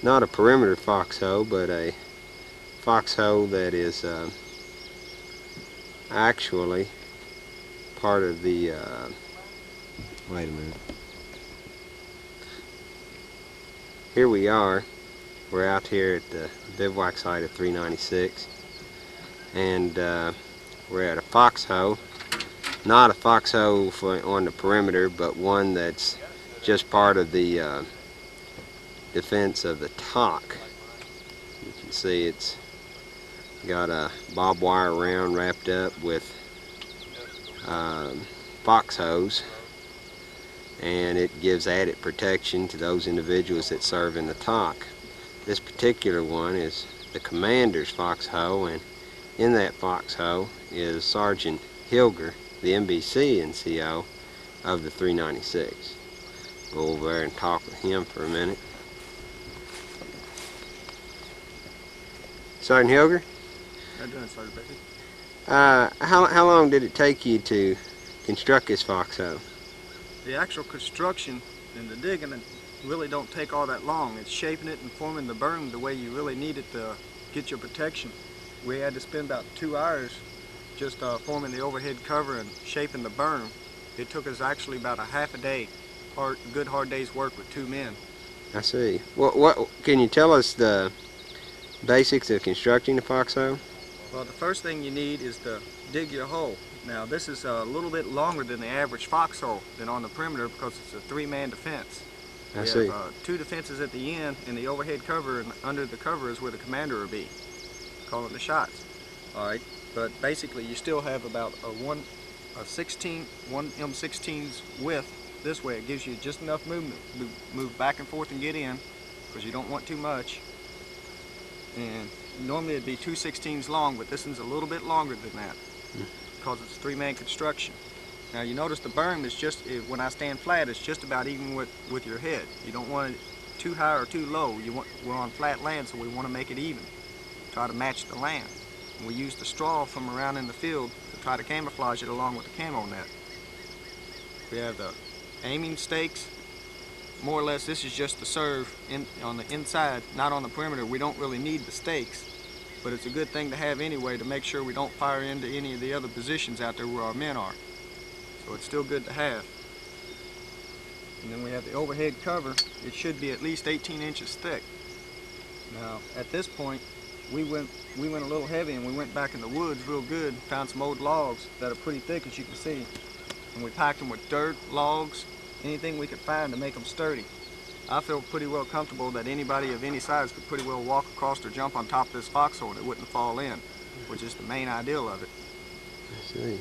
not a perimeter foxhole, but a foxhole that is actually part of the wait a minute. Here we are. We're out here at the bivouac site of 396, and we're at a foxhole. Not a foxhole on the perimeter, but one that's just part of the defense of the talk. You can see it's got a barbed wire round wrapped up with fox hose, and it gives added protection to those individuals that serve in the talk. This particular one is the commander's foxhole, and in that foxhole is Sergeant Hilger, the NBC NCO of the 396. Go over there and talk with him for a minute. Sergeant Hilger? How you doing, Sergeant Becky? How long did it take you to construct this foxhole? The actual construction and the digging really don't take all that long. It's shaping it and forming the berm the way you really need it to get your protection. We had to spend about 2 hours just forming the overhead cover and shaping the berm. It took us actually about a half a day, a good hard day's work with 2 men. I see. What can you tell us the basics of constructing the foxhole? Well, the first thing you need is to dig your hole. Now, this is a little bit longer than the average foxhole than on the perimeter because it's a 3-man defense. I We see. have 2 defenses at the end, and the overhead cover, and under the cover is where the commander will be, calling the shots. All right, but basically you still have about one M16's width this way. It gives you just enough movement. Move back and forth and get in, because you don't want too much. And normally it'd be 2 16s long, but this one's a little bit longer than that because it's 3-man construction. Now you notice the berm is just, when I stand flat, it's just about even with your head. You don't want it too high or too low. We're on flat land, so we want to make it even. Try to match the land. And we use the straw from around in the field to try to camouflage it along with the camo net. We have the aiming stakes. More or less, this is just to serve on the inside, not on the perimeter. We don't really need the stakes, but it's a good thing to have anyway to make sure we don't fire into any of the other positions out there where our men are. So it's still good to have. And then we have the overhead cover. It should be at least 18 inches thick. Now, at this point, we went a little heavy, and we went back in the woods real good, found some old logs that are pretty thick, as you can see, and we packed them with dirt, logs, anything we could find to make them sturdy. I feel pretty well comfortable that anybody of any size could pretty well walk across or jump on top of this foxhole and it wouldn't fall in, which is the main ideal of it. I see.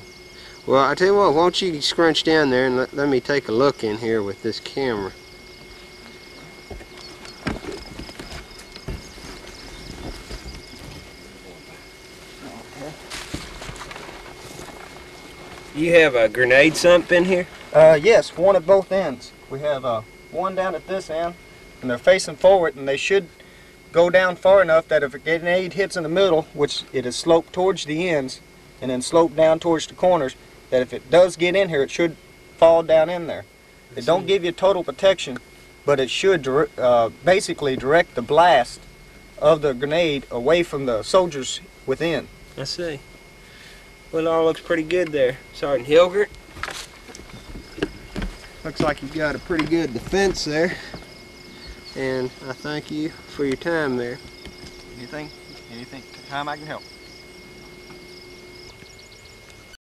Well, I tell you what, won't you scrunch down there and let me take a look in here with this camera. You have a grenade sump in here? Yes, one at both ends. We have one down at this end, and they're facing forward, and they should go down far enough that if a grenade hits in the middle, which it is sloped towards the ends, and then sloped down towards the corners, that if it does get in here, it should fall down in there. It don't give you total protection, but it should basically direct the blast of the grenade away from the soldiers within. I see. Well, it all looks pretty good there, Sergeant Hilgert. Looks like you've got a pretty good defense there, and I thank you for your time there. Anything time I can help.